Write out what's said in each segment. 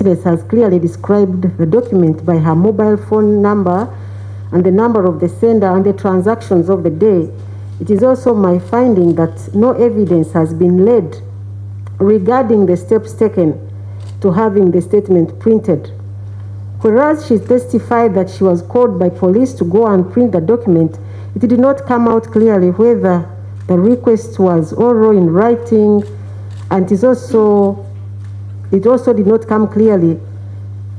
witness has clearly described the document by her mobile phone number and the number of the sender and the transactions of the day, it is also my finding that no evidence has been laid regarding the steps taken to having the statement printed. Whereas she testified that she was called by police to go and print the document, it did not come out clearly whether the request was oral in writing, and it also did not come clearly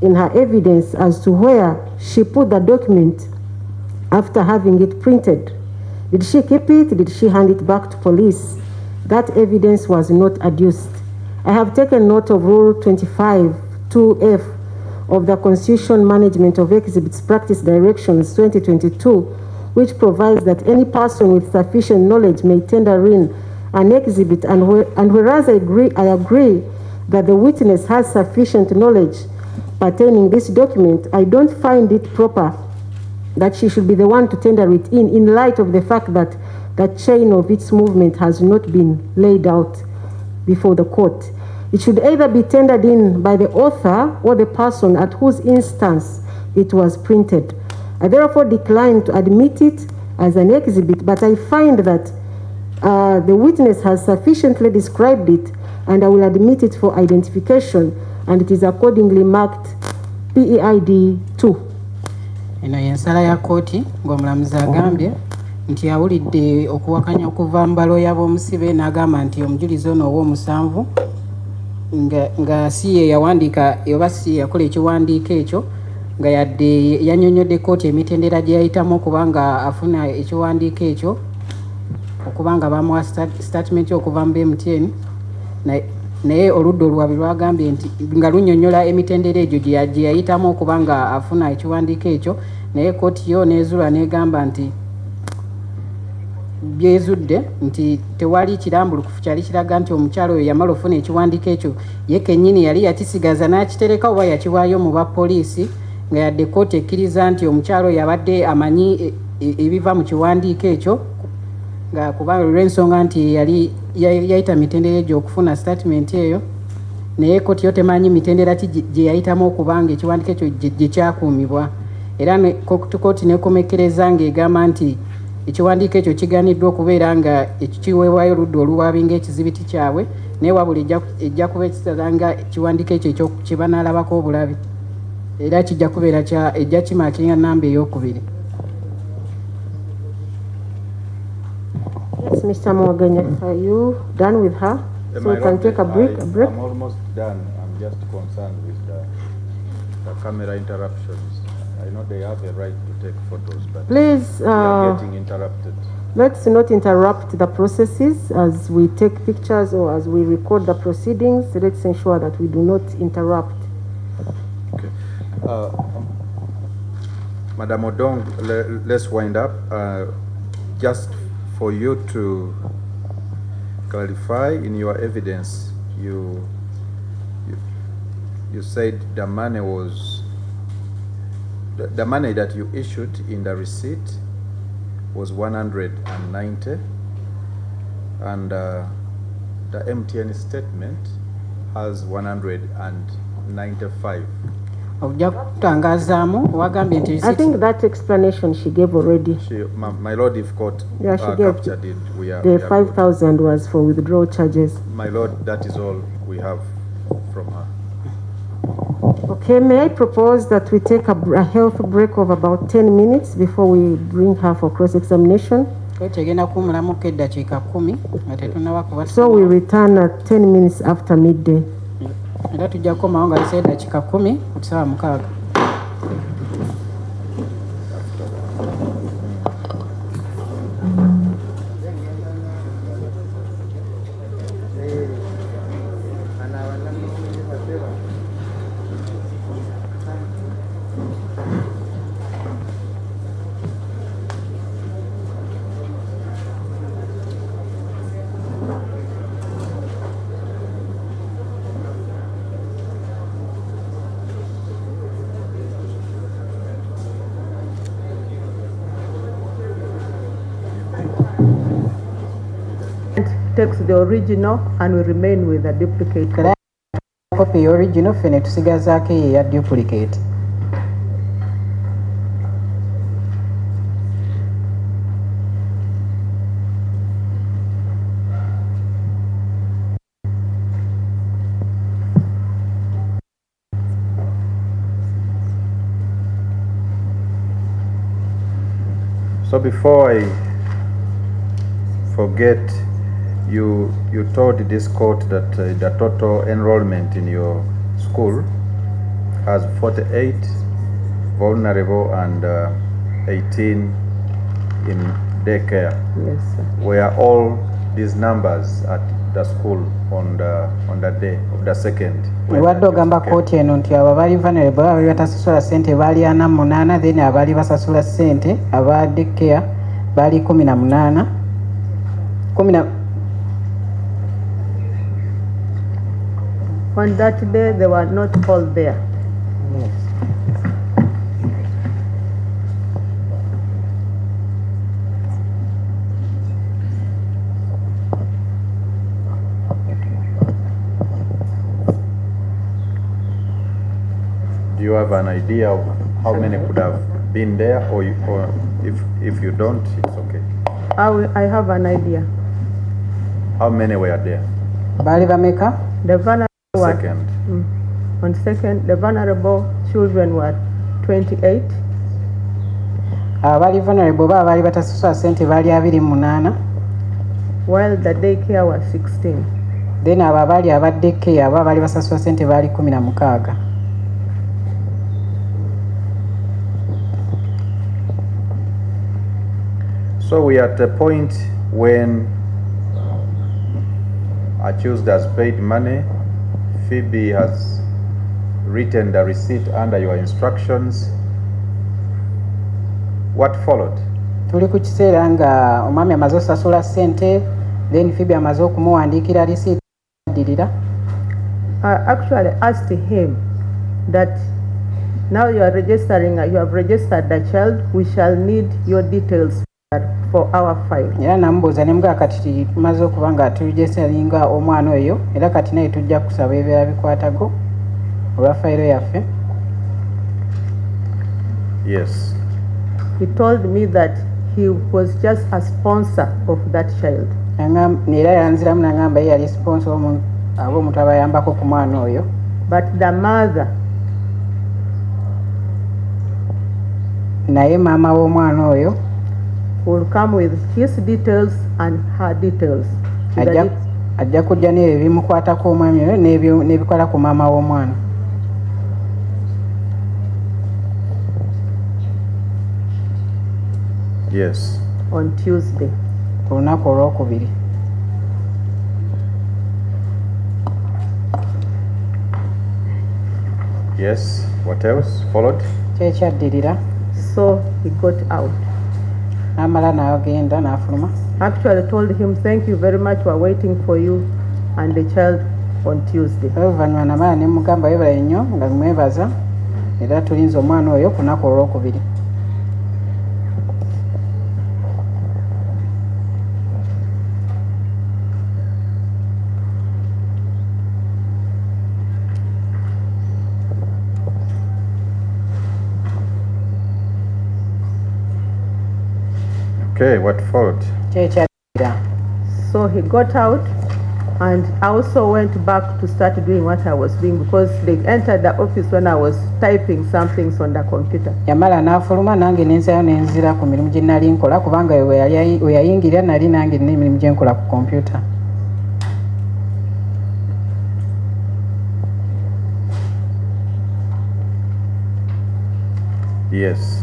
in her evidence as to where she put the document after having it printed. Did she keep it? Did she hand it back to police? That evidence was not adduced. I have taken note of Rule 25(2)(f) of the Constitution Management of Exhibits Practice Directions 2022, which provides that any person with sufficient knowledge may tender in an exhibit, and whereas I agree that the witness has sufficient knowledge pertaining this document, I don't find it proper that she should be the one to tender it in light of the fact that the chain of its movement has not been laid out before the court. It should either be tendered in by the author or the person at whose instance it was printed. I therefore decline to admit it as an exhibit, but I find that the witness has sufficiently described it, and I will admit it for identification, and it is accordingly marked PEID 2. Eno yensala ya kooti ng'omulamuzi agambye nti yawulidde okuwakanya okuva mu baloya b'omusibe n'agamba nti omujulizi ono ow'omusanvu nga si ye yawandiika oba si ye yakola ekiwandiiko ekyo, nga yadde yannyonnyodde kooti emitendera gye yayitamu okubanga afuna ekiwandiiko ekyo, okubanga bamuwa statement okuva mu MTN, naye oludda oluwabi lwagambye nti nga lunnyonnyola emitendera egyo gye yayitamu okubanga afuna ekiwandiiko ekyo, naye kooti yo n'ezulwa n'egamba nti byezudde nti tewali kirambulukufu kyali kiraga nti omukyalo oyo yamala ofuna ekiwandiiko ekyo ye kennyini yali yakisigaza n'akitereka oba yakiwaayo mu bapoliisi, nga yadde kooti ekkiriza nti omukyalo yabadde amanyi ebiva mu kiwandiiko ekyo, nga kuba olw'ensonga nti yali yayita mitendera egyo okufuna statement eyo, naye kooti yo temanyi mitendera ki gye yayitamu okubanga ekiwandiiko ekyo gye kyakuumibwa. Era kooti nekomekereza ng'egamba nti ekiwandiiko ekyo kiganiddwa okubeera nga ekiweebwayo oludda oluwaabi ng'ekizibiti kyabwe, naye wabula ejja kuba ekisala nga ekiwandiiko ekyo kye banaalabako obulabi, era kijja kubeera ejja kimaakiringa nnamba ey'okubiri. Yes, Mr. Mwaganya, are you done with her? So we can take a break. I'm almost done. I'm just concerned with the camera interruptions. I know they have a right to take photos, but please, we are getting interrupted. Let's not interrupt the processes as we take pictures or as we record the proceedings. Let's ensure that we do not interrupt. Okay. Madam Odong, let's wind up. Just for you to clarify in your evidence, you said the money was the money that you issued in the receipt was 190, and the MTN statement has 195. I think that explanation she gave already. My Lord, if court captured it, the 5,000 was for withdrawal charges. My Lord, that is all we have from her. Okay, may I propose that we take a health break of about 10 minutes before we bring her for cross-examination? So we return at 10 minutes after midday. Takes the original and we remain with the duplicate. copy original fene tusigazaako ya duplicate. So before I forget, you told this court that the total enrollment in your school has 48 vulnerable and 18 in daycare. Yes, sir. Were all these numbers at the school on the day of the second? Wadde ogamba kooti eno nti abo abaali vulnerable abaali batasasula ssente baali 48, then abaali basasula ssente aba daycare baali 18. On that day, they were not all there. Yes. Do you have an idea of how many could have been there, or if you don't, it's okay? I have an idea. How many were there? Baali bameka? The vulnerable were, Second. on second, the vulnerable children were 28. Abaali vulnerable baali batasasula ssente baali 28. While the daycare was 16. Then abo abaali aba daycare abo abaali basasula ssente baali 16. So we are at a point when accused has paid money, Phoebe has written the receipt under your instructions. What followed? Tuli ku kiseera nga omwami amaze osasula ssente, then Phoebe amaze okumuwandiikira receipt addirira. I actually asked him that now you are registering, you have registered the child, we shall need your details for our file. Era namubuuza ne mugaa kati tumaze okuba nga turegisteringa omwana oyo era kati naye tujja kusaba ebyala bikwatago olwa fayiro yaffe. Yes. He told me that he was just a sponsor of that child. Era yanziramu n'agamba ye yali sponsor omuntu abayambako ku mwana oyo. But the mother, naye maama w'omwana oyo will come with his details and her details. ajja kujja n'ebyo ebimukwatako omwami oyo n'ebikola ku maama w'omwana. Yes. On Tuesday. Ku lunaku olwokubiri. Yes. What else followed? Kyekaddirira. So he got out. N'amala n'agenda n'afuluma. Actually told him, thank you very much, we're waiting for you and the child on Tuesday. Oluvannyuma n'amala ne mugamba webala nnyo nga mwebaza era tulinze omwana oyo ku lunaku olwokubiri. Okay, what followed? So he got out, and I also went back to start doing what I was doing because they entered the office when I was typing some things on the computer. Yamala n'afuluma nange nenzayo nenzira ku mirimu gye nali nkola kubanga we yayingirira nali nange n'emirimu gye nkola ku computer. Yes.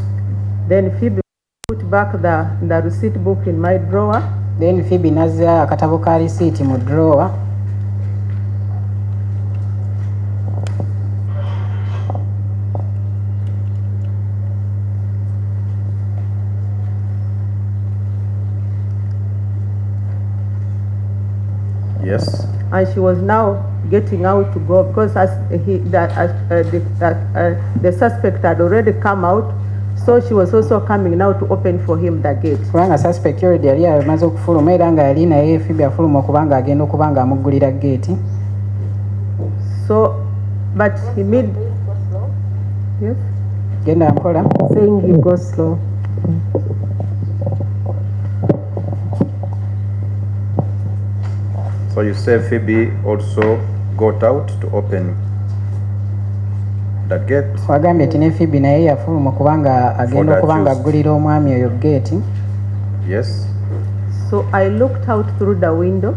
Then Phoebe put back the receipt book in my drawer. Then Phoebe nazza akatabo ka receipt mu drawer. Yes. And she was now getting out to go because the suspect had already come out. So she was also coming now to open for him the gate. Kubanga suspect already yali amaze okufuluma era nga yali naye Phoebe afuluma kubanga agenda okubanga amuggulira gate. So But he made. Yes? Genda mpola. Saying he goes slow. So you say Phoebe also got out to open the gate? Wagambye ati ne Phoebe naye yafuluma kubanga agenda okubanga aggulira omwami oyo gate. Yes. So I looked out through the window.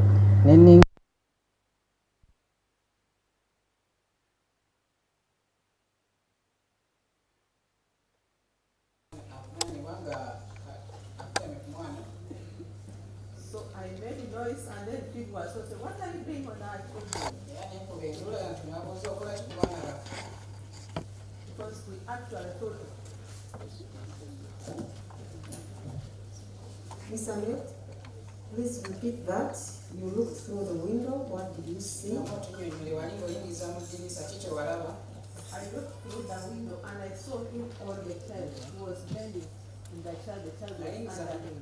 So I made noise and then people were so saying, what are you doing on our children? Because we actually thought. Miss Annette, please repeat that. You looked through the window. What did you see? I looked through the window and I saw him on the child. He was bending in the child. The child was under him.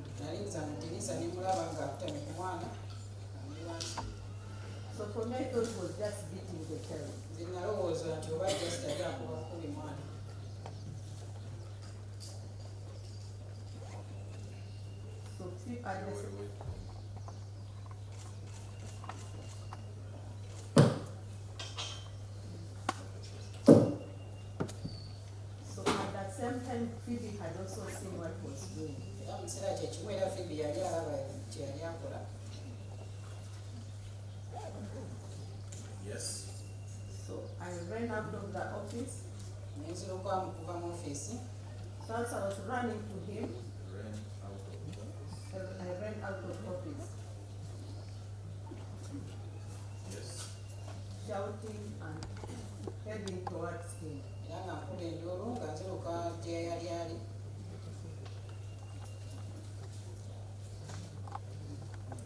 So for me, I thought he was just beating the child. So at that same time, Phoebe had also seen what was doing. Yes. So I ran out of the office. So as I was running to him, I ran out of office. Yes. Shouting and heading towards him.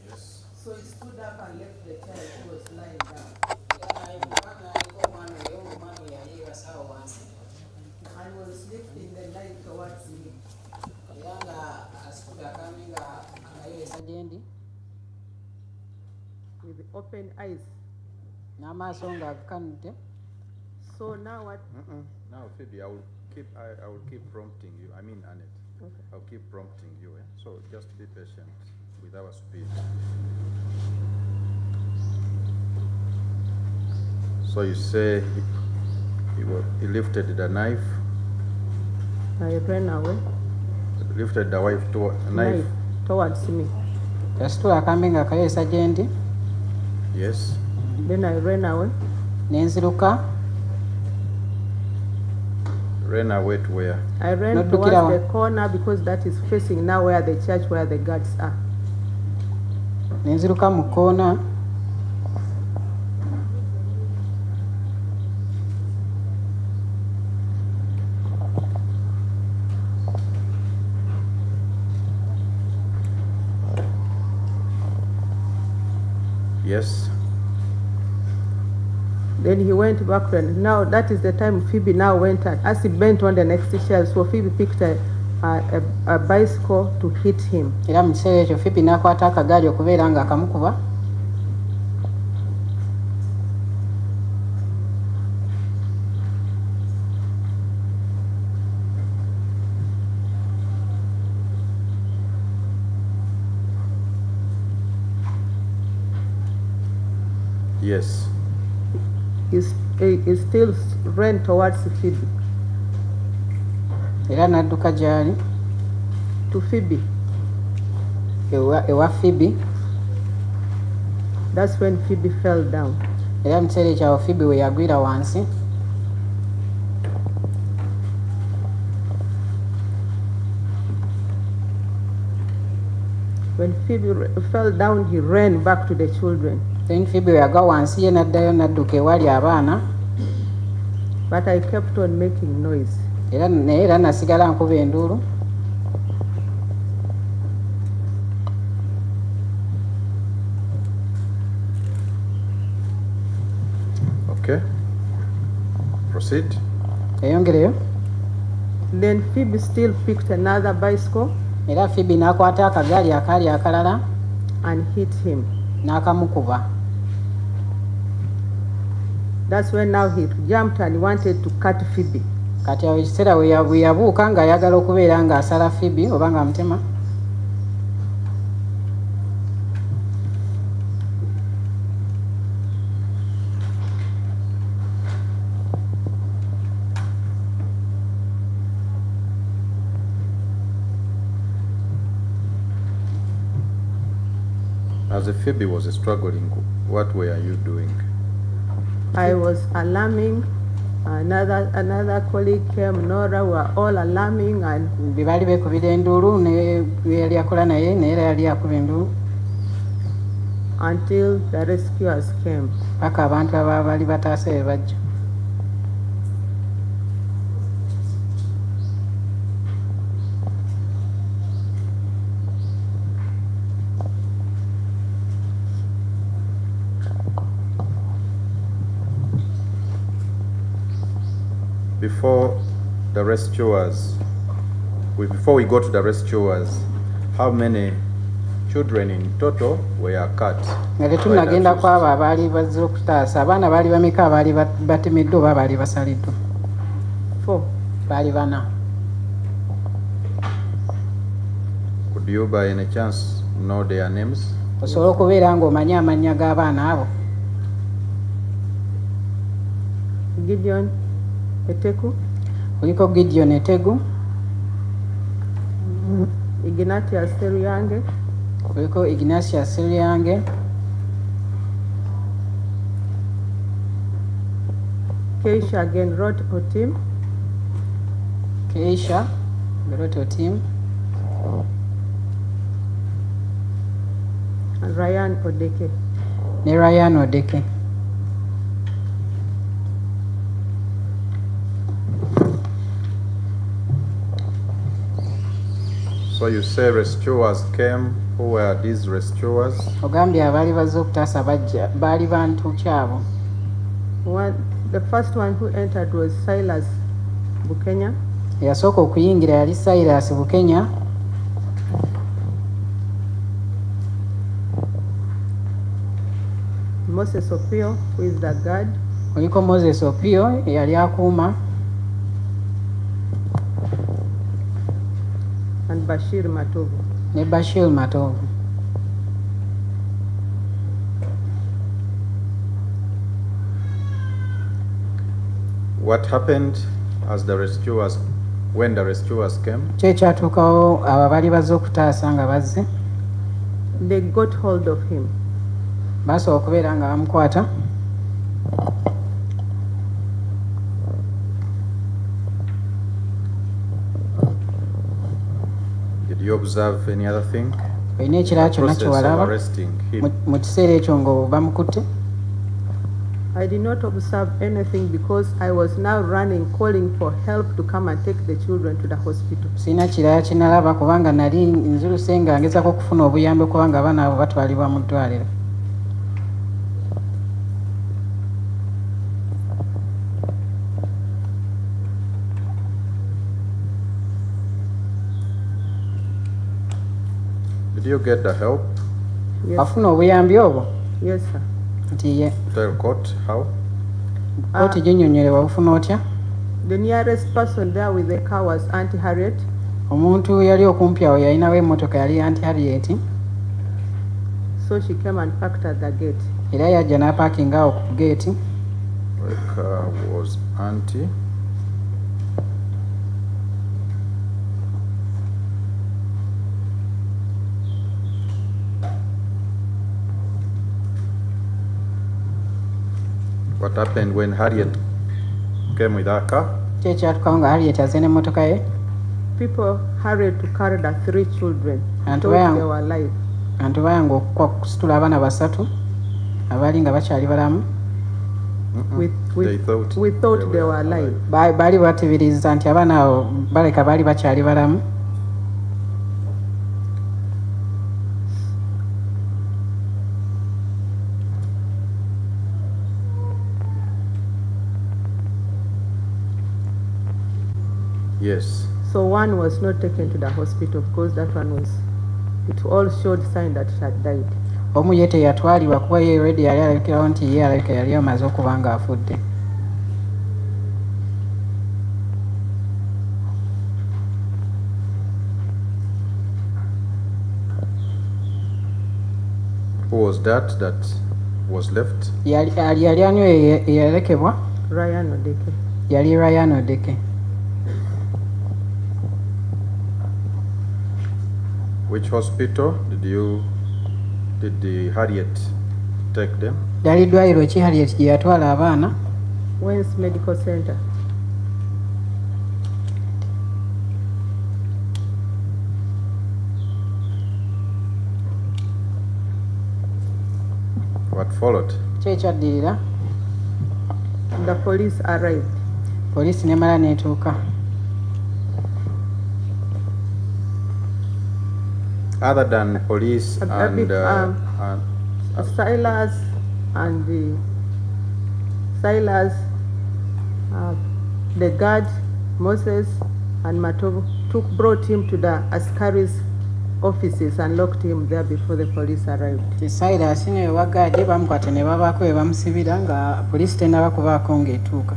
Yes. So he stood up and left the child who was lying down. And was lifting the knife towards me. With open eyes. So now what? Now Phoebe, I will keep prompting you. I mean Annette. Okay. I'll keep prompting you. So just be patient with our speed. So you say he lifted the knife. I ran away. Lifted the knife towards me. Yes. Then I ran away. Ran away to where? I ran towards the corner because that is facing now where the church, where the guards are. Yes. Then he went back and now that is the time Phoebe now went and as he bent on the next shelf, so Phoebe picked a bicycle to hit him. Yes. He still ran towards Phoebe. To Phoebe. Phoebe. That's when Phoebe fell down. When Phoebe fell down, he ran back to the children. Then Phoebe but I kept on making noise. Okay. Proceed. Then Phoebe still picked another bicycle and hit him. That's when now he jumped and wanted to cut Phoebe. Kati awo ekiseera bwe yabuuka ng'ayagala okubeera ng'asala Phoebe oba ng'amutema. As Phoebe was struggling, what were you doing? I was alarming. Another colleague came, Nora, we were all alarming and Bibali bekubira enduulu ne yali akola naye era yali akuba enduulu until the rescuers came. paka abantu abaali bataase be bajja. Before we go to the rescuers, how many children in total were cut? Nga tetunnagenda ku abo abaali bazze okutaasa, abaana baali bameka abaali batemeddwa oba baali basaliddwa? 4. Baali 4. Could you by any chance know their names? Osobola okubeera ng'omanyi amannya g'abaana abo? Gideon Eteku, Kuliko Gideon Etegu, Ignatius Seryange, kuliko Ignatius Seryange, Keisha Genrot Otim, Keisha Geroto Team, and Ryan Odeke. ne Ryan Odeke. So you say rescuers came. Who were these rescuers? Ogambye abaali bazze okutaasa bajja baali bantu kyabo. The first one who entered was Silas Bukenya. Eyasooka okuyingira yali Silas Bukenya. Moses Opio, who is the guard. Kuliko Moses Opio eyali akuuma. And Bashir Matovu. Ne Bashir Matovu. What happened as when the rescuers came? Ki ekyatuukawo abo abaali bazze okutaasa nga bazze? They got hold of him. Basobola okubeera nga bamukwata. Did you observe any other thing? Olina ekirala kyonna kyewalaba mu kiseera ekyo nga bamukutte? I did not observe anything because I was now running, calling for help to come and take the children to the hospital. Sina kirala kinalaba kubanga nali nziruse nga ngezako okufuna obuyambi kubanga abaana abo batwalibwa mu ddwaliro. Did you get the help? Yes. Wafuna obuyambi obwo? Yes, sir. Nti ye. Tell court how? Kooti ginnyonnyole wabufuna otya? The nearest person there with the car was Auntie Harriet. Omuntu yali okumpi awo yalinawo emmotoka yali Auntie Harriet. So she came and parked at the gate. Era yajja n'apaakinga awo ku gate. The car was Auntie. What happened when Harriet came with her car? Ki ekyatuukawo nga Harriet azze n'emmotoka ye? People hurried to carry the 3 children. And Thought where- they were alive. Abantu bayanga okusitula abaana 3 abaali nga bakyali balamu. We thought they were alive. Baali bateebereza nti abaana abo baleka baali bakyali balamu. Yes. So one was not taken to the hospital because that one was, it all showed sign that she had died. Omu ye teyatwalibwa kuba ye already yali alabikirawo nti ye alabika yali amaze okuba nga afudde. was that was left? yali ani eyalekebwa? Ryan Odeke. Yali Ryan Odeke. Which hospital did the Harriet take them? Yali ddwaliro ki Harriet gye yatwala abaana? Wens Medical Center. What followed? Ki ekyaddirira? The police arrived. Poliisi nemala neetuuka. Other than police and Silas Silas, the guard Moses and Matovu brought him to the Askari's offices and locked him there before the police arrived. Silas ne wagaade bamukwata ne babaako we bamusibira nga poliisi tennaba kubaako ng'etuuka.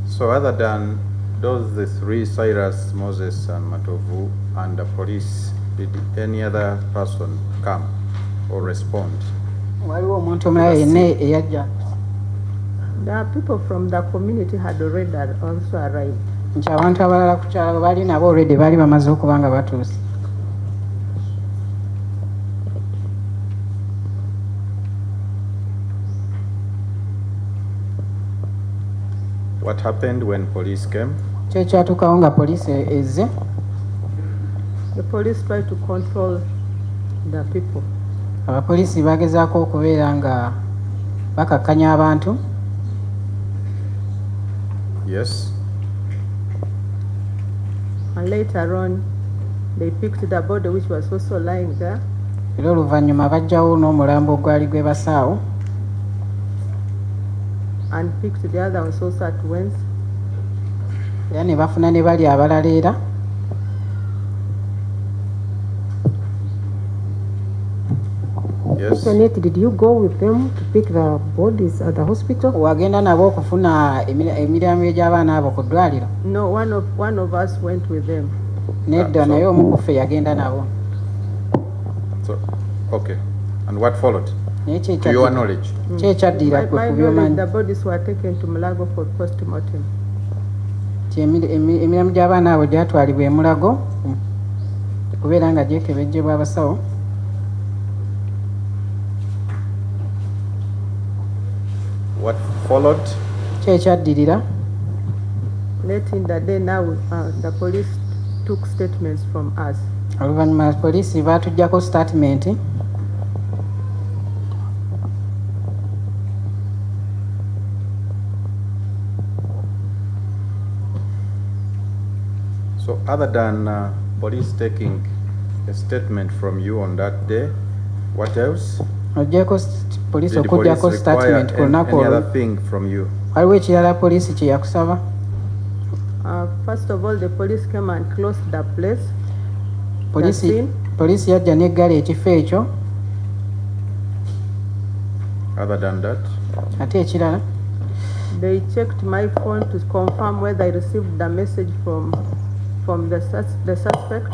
So other than those the three, Cyrus, Moses and Matovu, and the police, did any other person come or respond? Waliwo omuntu omulala yenna eyajja. The people from the community had already also arrived. Nti abantu abalala ku kyalo bali nabo already baali bamaze okuba nga batuuse. What happened when police came? Ki ekyatuukawo nga poliisi ezze? The police tried to control the people. Abapoliisi bagezaako okubeera nga bakakkanya abantu. Yes. And later on, they picked the body which was also lying there. Era oluvannyuma bajjawo n'omulambo ogwali gwebasaawo. And picked the other ones also at once. Era ne bafuna ne bali abalala era. Yes. Janet, did you go with them to pick the bodies at the hospital? Wagenda nabo okufuna emiryango egy'abaana abo ku ddwaliro? No, one of us went with them. Nedda naye omu ku ffe yagenda nabo. So, okay. And what followed? Naye To your knowledge? ki ekyaddirira My ku knowledge, byomanyi? the bodies were taken to Mulago for post-mortem. Ti emirimu gy'abaana abo gyatwalibwa e Mulago okubeera nga gyekebejjebwa abasawo. What followed? Ki ekyaddirira? Late in the day now, the police took statements from us. Oluvannyuma poliisi baatuggyako statement. So other than police taking a statement from you on that day, what else? Oggyeko poliisi Did the police okuggyako statement ku require lunaku any olwo. other thing from you? Waliwo ekirala poliisi kye yakusaba? First of all, the police came and closed the place. The scene. Poliisi yajja n'eggala ekifo ekyo. Other than that? Ate ekirala? They checked my phone to confirm whether I received the message from the suspect.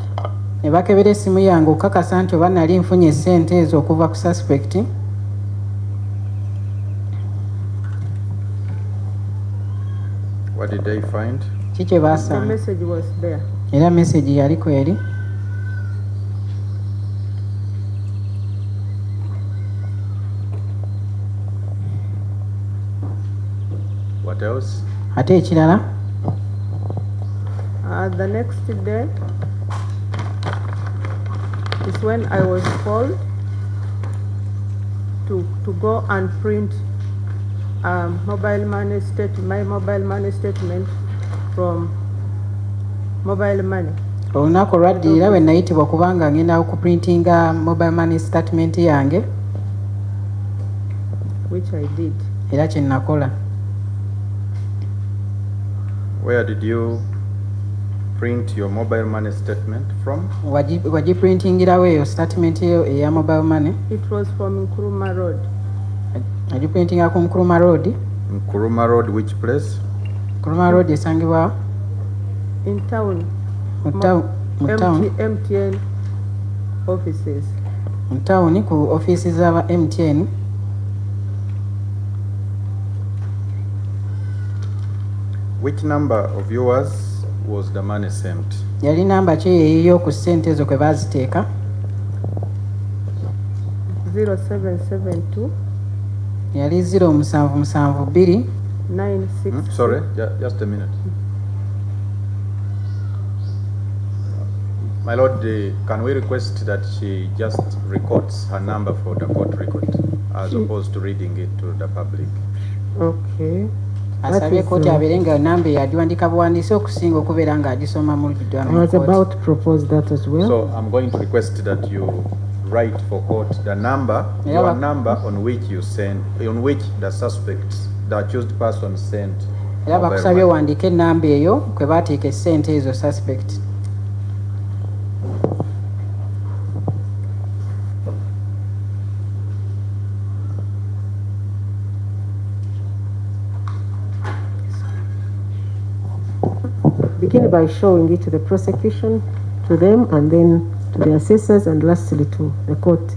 Ne bakebera essimu yange okukakasa nti oba nali nfunye essente ezo okuva ku suspect. What did they find? Ki kye The baasanga? message was there. Era message yaliko eri. What else? Ate ekirala? The next day is when I was called to go and print my mobile money statement from mobile money. Olunaku olwaddirira bwe nayitibwa kubanga ngenda okuprintinga mobile money statement yange. Which I did. Era kye nakola. Where did you print your mobile money statement from? wagiprintingirawo eyo statement eyo eya mobile money? It was from Nkrumah Road. Wagiprintinga ku Nkrumah Road? Nkrumah Road, which place? Nkrumah Road esangibwa? In town. Mu town. MTN offices. Mu town ku offices z'aba MTN. Which number of yours was the money sent? Yali namba ki eyo ku ssente ezo kwe baziteeka? 0772 Yali 0772 96. Sorry, just a minute. My lord, can we request that she just records her number for the court record as opposed to reading it to the public? Okay. Asabye kooti abeere nga namba yagiwandika buwandiisi okusinga okubeera ng'agisoma mu lujjudde I was about to propose that as well. So I'm going to request that you write for court the number, your number on which you send, on which the suspect, the accused person sent. Era bakusabye wandiika ennamba eyo kwe baateeka essente ezo suspect. Begin by showing it to the prosecution, to them, and then to the assessors, and lastly to the court.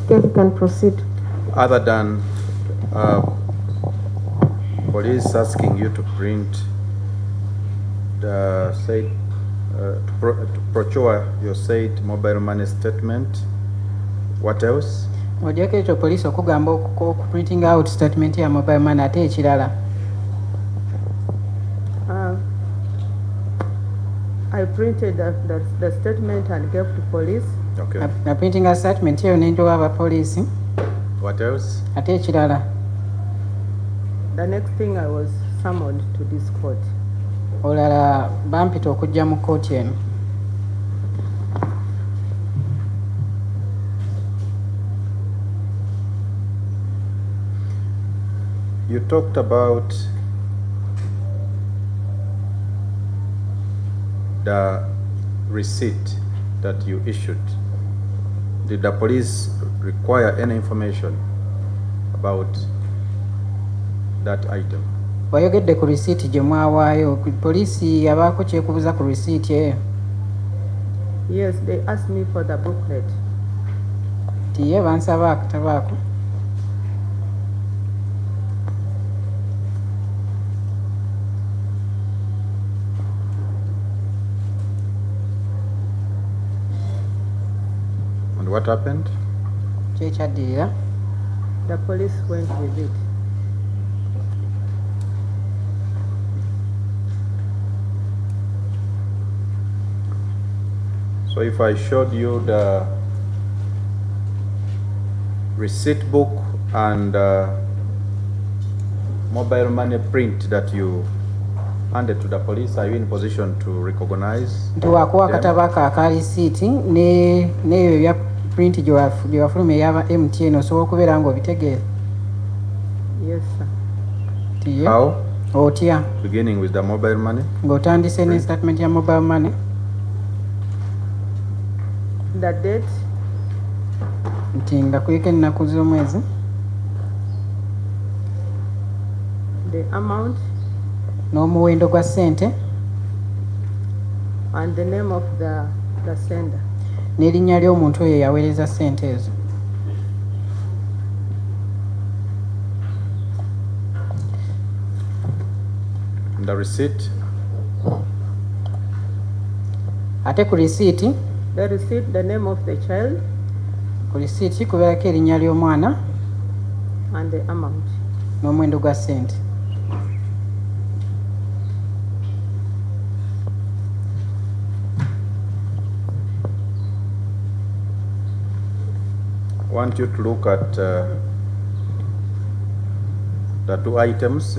Okay, you can proceed. Other than police asking you to print the said, to procure your said mobile money statement, what else? Odyeko ekyo poliisi okugamba okuprinting out statement ya mobile money ate ekirala? I printed the statement and gave to police. Okay. Na printing a statement eyo n'enjowa abapoliisi. What else? Ate ekirala? The next thing I was summoned to this court. Olala bampita okujja mu kooti eno. You talked about the receipt that you issued. Did the police require any information about that item? Wayogedde ku receipt gye mwawaayo. Poliisi yabaako kyekubuza ku receipt eyo? Yes, they asked me for the booklet. Tiye bansaba akatabo ako. And what happened? Kyekyaddira? The police went with it. So if I showed you the receipt book and mobile money print that you handed to the police, are you in position to recognize? Nti waakuwa akatabo ako aka receipt n'eyo ebya print gye wafuluma ey'aba MTN osobola okubeera ng'obitegeera? Yes, sir. Tiye? How? Otya? Beginning with the mobile money? Ng'otandise ne statement ya mobile money? The date, nti nga kuliko ennaku z'omwezi, the amount, n'omuwendo gwa ssente, and the name of the sender. n'erinnya ly'omuntu oyo yaweereza ssente ezo. The receipt, Ate ku risiiti, The receipt, the name of the child, ku risiiti kubeerako erinnya ly'omwana and the amount. n'omuwendo gwa ssente. I want you to look at the two items